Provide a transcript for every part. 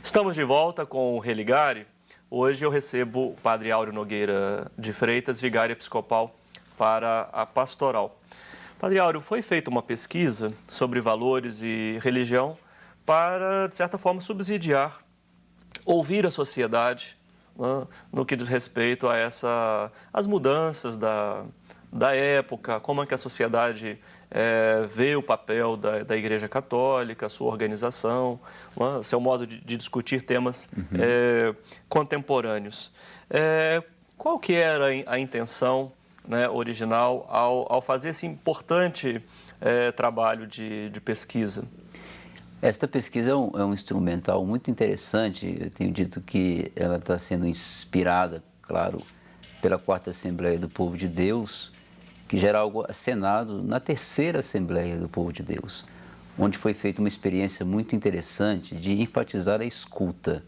Estamos de volta com o Religare. Hoje eu recebo o Padre Áureo Nogueira de Freitas, vigário episcopal para a pastoral. Padre Áureo, foi feita uma pesquisa sobre valores e religião para, de certa forma, subsidiar, ouvir a sociedade, né, no que diz respeito a as mudanças da época, como é que a sociedade vê o papel da Igreja Católica, a sua organização, né, seu modo de discutir temas contemporâneos. Qual que era a intenção, né, original ao fazer esse importante trabalho de pesquisa? Esta pesquisa é um instrumental muito interessante. Eu tenho dito que ela está sendo inspirada, claro, pela Quarta Assembleia do Povo de Deus, que já era algo acenado na Terceira Assembleia do Povo de Deus, onde foi feita uma experiência muito interessante de enfatizar a escuta.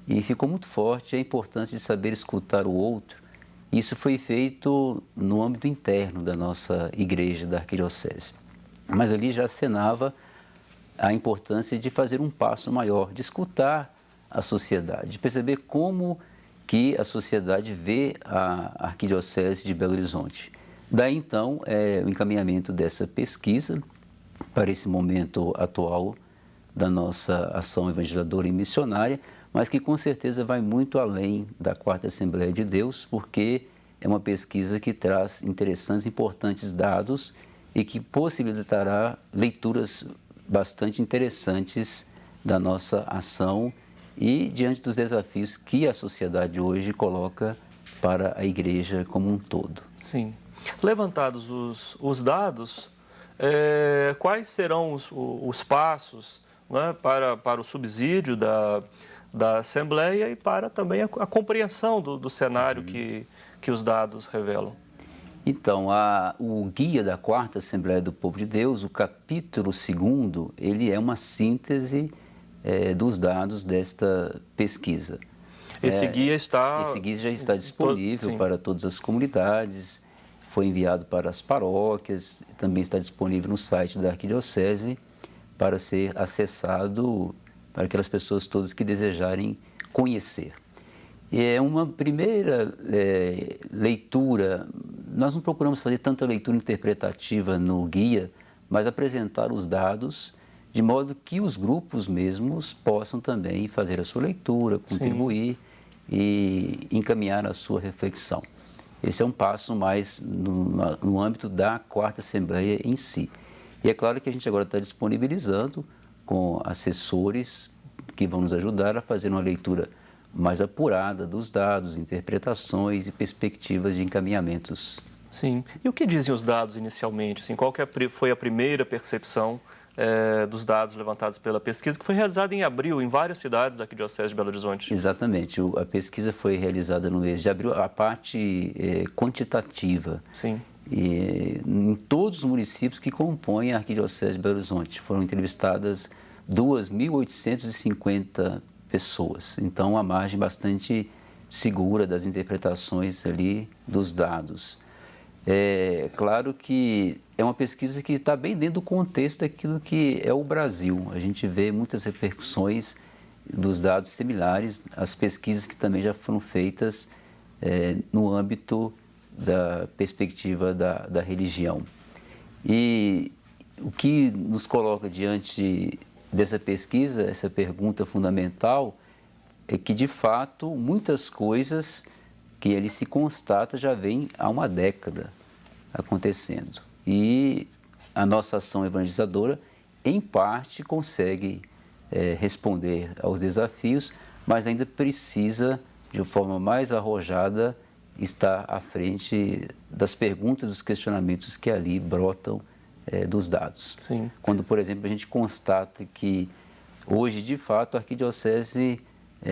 E ficou muito forte a importância de saber escutar o outro. Isso foi feito no âmbito interno da nossa igreja, da arquidiocese. Mas ali já acenava a importância de fazer um passo maior, de escutar a sociedade, de perceber como que a sociedade vê a arquidiocese de Belo Horizonte. Daí, então, o encaminhamento dessa pesquisa para esse momento atual da nossa ação evangelizadora e missionária, mas que com certeza vai muito além da Quarta Assembleia de Deus, porque é uma pesquisa que traz interessantes e importantes dados e que possibilitará leituras bastante interessantes da nossa ação e diante dos desafios que a sociedade hoje coloca para a igreja como um todo. Sim. Levantados os dados, quais serão os passos, né, para o subsídio da Assembleia e para também a compreensão do cenário que os dados revelam? Então, o guia da Quarta Assembleia do Povo de Deus, o capítulo 2º, ele é uma síntese dos dados desta pesquisa. Esse guia Esse guia já está disponível para todas as comunidades, foi enviado para as paróquias, também está disponível no site da Arquidiocese para ser acessado para aquelas pessoas todas que desejarem conhecer. É uma primeira leitura. Nós não procuramos fazer tanta leitura interpretativa no guia, mas apresentar os dados de modo que os grupos mesmos possam também fazer a sua leitura, contribuir e encaminhar a sua reflexão. Esse é um passo mais no âmbito da Quarta Assembleia em si. E é claro que a gente agora está disponibilizando com assessores que vão nos ajudar a fazer uma leitura mais apurada dos dados, interpretações e perspectivas de encaminhamentos. Sim. E o que dizem os dados inicialmente? Assim, qual que foi a primeira percepção dos dados levantados pela pesquisa, que foi realizada em abril em várias cidades da Arquidiocese de Belo Horizonte? Exatamente. A pesquisa foi realizada no mês de abril, a parte quantitativa. Sim. Em todos os municípios que compõem a Arquidiocese de Belo Horizonte. Foram entrevistadas 2.850 pessoas. Então, uma margem bastante segura das interpretações ali dos dados. É claro que é uma pesquisa que está bem dentro do contexto daquilo que é o Brasil. A gente vê muitas repercussões dos dados similares às pesquisas que também já foram feitas no âmbito da perspectiva da religião. E o que nos coloca diante dessa pesquisa, essa pergunta fundamental, é que, de fato, muitas coisas que ele se constata já vem há uma década acontecendo. E a nossa ação evangelizadora, em parte, consegue responder aos desafios, mas ainda precisa, de forma mais arrojada, estar à frente das perguntas, dos questionamentos que ali brotam dos dados. Sim. Quando, por exemplo, a gente constata que hoje, de fato, a arquidiocese,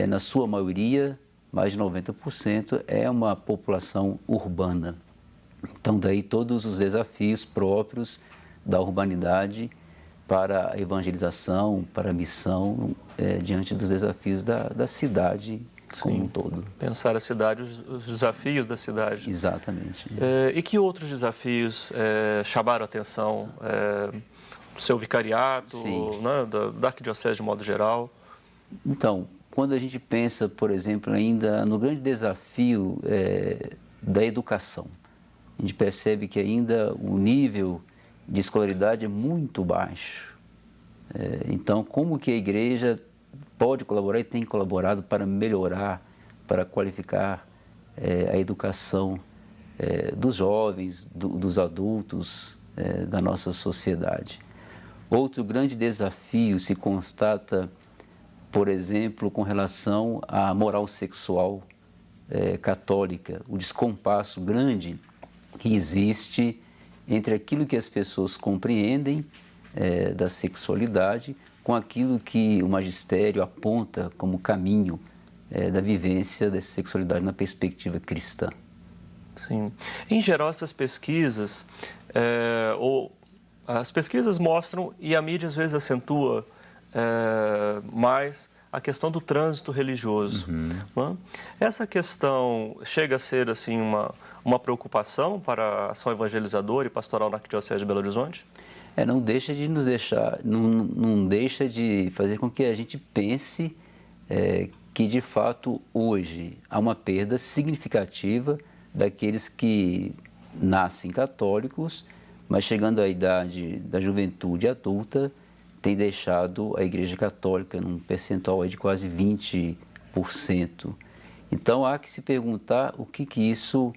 na sua maioria, mais de 90%, é uma população urbana. Então, daí todos os desafios próprios da urbanidade para a evangelização, para a missão, diante dos desafios da cidade como um todo. Pensar a cidade, os desafios da cidade. Exatamente. E que outros desafios chamaram a atenção do seu vicariato, né, da Arquidiocese de modo geral? Então, quando a gente pensa, por exemplo, ainda no grande desafio da educação, a gente percebe que ainda o nível de escolaridade é muito baixo. Então, como que a igreja pode colaborar e tem colaborado para melhorar, para qualificar a educação dos jovens, dos adultos, da nossa sociedade? Outro grande desafio se constata, por exemplo, com relação à moral sexual católica, o descompasso grande que existe entre aquilo que as pessoas compreendem da sexualidade com aquilo que o magistério aponta como caminho da vivência dessa sexualidade na perspectiva cristã. Sim. Em geral, essas pesquisas, as pesquisas mostram, e a mídia às vezes acentua mais a questão do trânsito religioso. Né? Essa questão chega a ser assim uma preocupação para a ação evangelizadora e pastoral na Arquidiocese de Belo Horizonte? Não deixa de nos deixar, não deixa de fazer com que a gente pense que de fato hoje há uma perda significativa daqueles que nascem católicos, mas chegando à idade da juventude adulta, tem deixado a Igreja Católica num percentual de quase 20%. Então há que se perguntar o que isso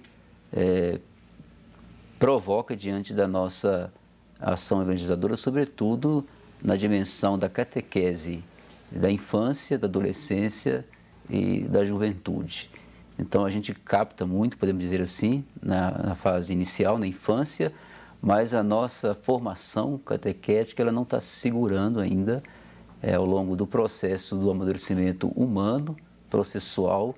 provoca diante da nossa ação evangelizadora, sobretudo na dimensão da catequese da infância, da adolescência e da juventude. Então a gente capta muito, podemos dizer assim, na fase inicial, na infância, mas a nossa formação catequética ela não está segurando ainda ao longo do processo do amadurecimento humano, processual,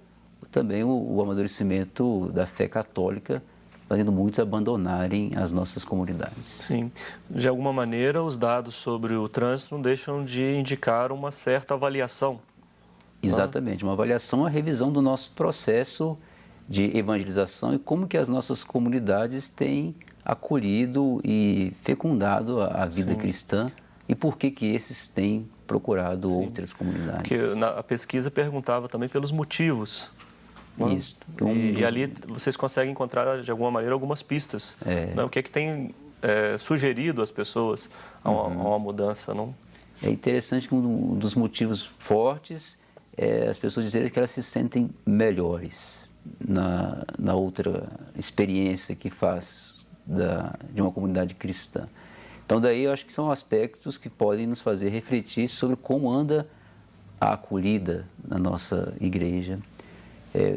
também o amadurecimento da fé católica, fazendo muitos abandonarem as nossas comunidades. Sim. De alguma maneira, os dados sobre o trânsito não deixam de indicar uma certa avaliação. Exatamente, uma avaliação, uma revisão do nosso processo de evangelização e como que as nossas comunidades têm acolhido e fecundado a vida cristã e por que esses têm procurado outras comunidades. Porque a pesquisa perguntava também pelos motivos. Isso. E ali vocês conseguem encontrar, de alguma maneira, algumas pistas. Né? O que é que tem sugerido às pessoas a uma mudança, não? É interessante que um dos motivos fortes é as pessoas dizerem que elas se sentem melhores na outra experiência que faz de uma comunidade cristã. Então daí eu acho que são aspectos que podem nos fazer refletir sobre como anda a acolhida na nossa igreja.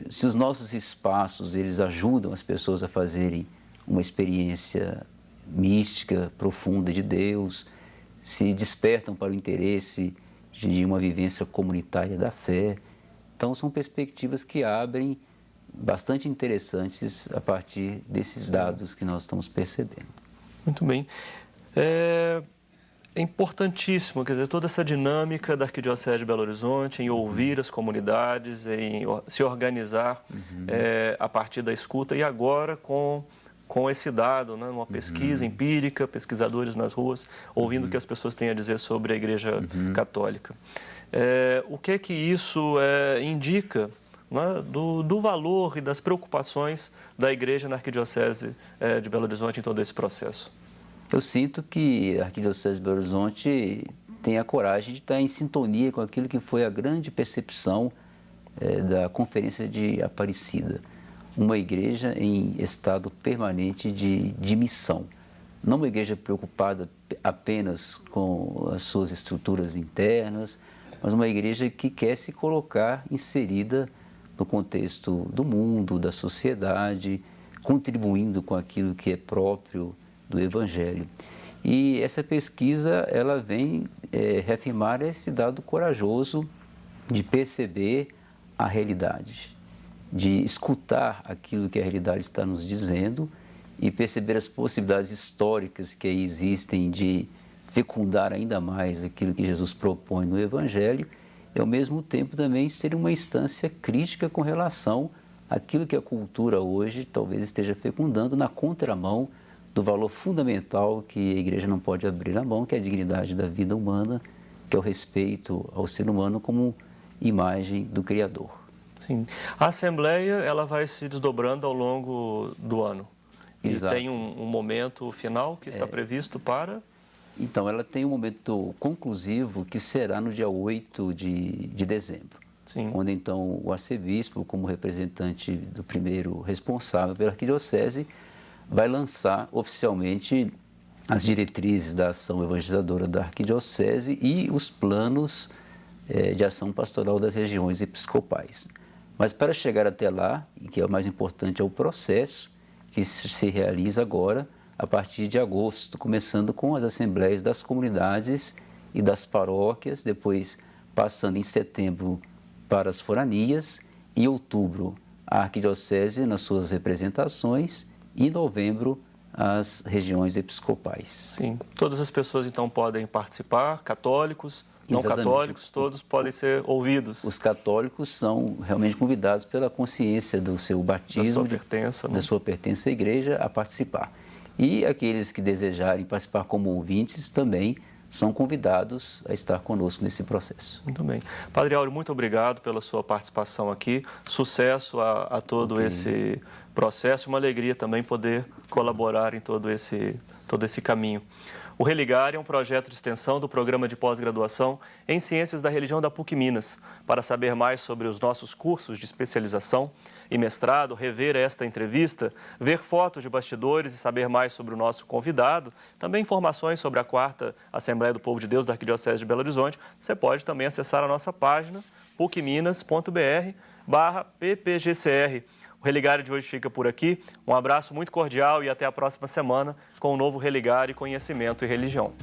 Se os nossos espaços eles ajudam as pessoas a fazerem uma experiência mística, profunda de Deus, se despertam para o interesse de uma vivência comunitária da fé. Então são perspectivas que abrem bastante interessantes a partir desses dados que nós estamos percebendo. Muito bem. É importantíssimo, quer dizer, toda essa dinâmica da Arquidiocese de Belo Horizonte em ouvir as comunidades, em se organizar a partir da escuta e agora com esse dado, né, numa pesquisa empírica, pesquisadores nas ruas, ouvindo o que as pessoas têm a dizer sobre a Igreja Católica. O que é que isso indica, né, do valor e das preocupações da Igreja na Arquidiocese de Belo Horizonte em todo esse processo? Eu sinto que a Arquidiocese de Belo Horizonte tem a coragem de estar em sintonia com aquilo que foi a grande percepção da Conferência de Aparecida. Uma igreja em estado permanente de missão. Não uma igreja preocupada apenas com as suas estruturas internas, mas uma igreja que quer se colocar inserida no contexto do mundo, da sociedade, contribuindo com aquilo que é próprio do Evangelho. E essa pesquisa, ela vem reafirmar esse dado corajoso de perceber a realidade, de escutar aquilo que a realidade está nos dizendo e perceber as possibilidades históricas que aí existem de fecundar ainda mais aquilo que Jesus propõe no Evangelho e, ao mesmo tempo, também ser uma instância crítica com relação àquilo que a cultura hoje talvez esteja fecundando na contramão do valor fundamental que a igreja não pode abrir a mão, que é a dignidade da vida humana, que é o respeito ao ser humano como imagem do Criador. Sim. A Assembleia ela vai se desdobrando ao longo do ano. E Exato. tem um momento final que está previsto para... Então, ela tem um momento conclusivo que será no dia 8 de dezembro. Sim. Quando então o arcebispo, como representante do primeiro responsável pela arquidiocese, vai lançar oficialmente as diretrizes da ação evangelizadora da arquidiocese e os planos de ação pastoral das regiões episcopais. Mas para chegar até lá, e que é o mais importante, é o processo que se realiza agora a partir de agosto, começando com as assembleias das comunidades e das paróquias, depois passando em setembro para as foranias, em outubro a arquidiocese nas suas representações e em novembro as regiões episcopais. Sim, todas as pessoas então podem participar, católicos, não Exatamente. católicos, todos podem ser ouvidos. Os católicos são realmente convidados pela consciência do seu batismo, da sua pertença à igreja, a participar. E aqueles que desejarem participar como ouvintes também são convidados a estar conosco nesse processo. Muito bem. Padre Áureo, muito obrigado pela sua participação aqui. Sucesso a todo esse processo. Uma alegria também poder colaborar em todo esse caminho. O Religar é um projeto de extensão do programa de pós-graduação em Ciências da Religião da PUC Minas. Para saber mais sobre os nossos cursos de especialização e mestrado, rever esta entrevista, ver fotos de bastidores e saber mais sobre o nosso convidado, também informações sobre a 4ª Assembleia do Povo de Deus da Arquidiocese de Belo Horizonte, você pode também acessar a nossa página pucminas.br/ppgcr. O Religário de hoje fica por aqui. Um abraço muito cordial e até a próxima semana com um novo Religário, Conhecimento e Religião.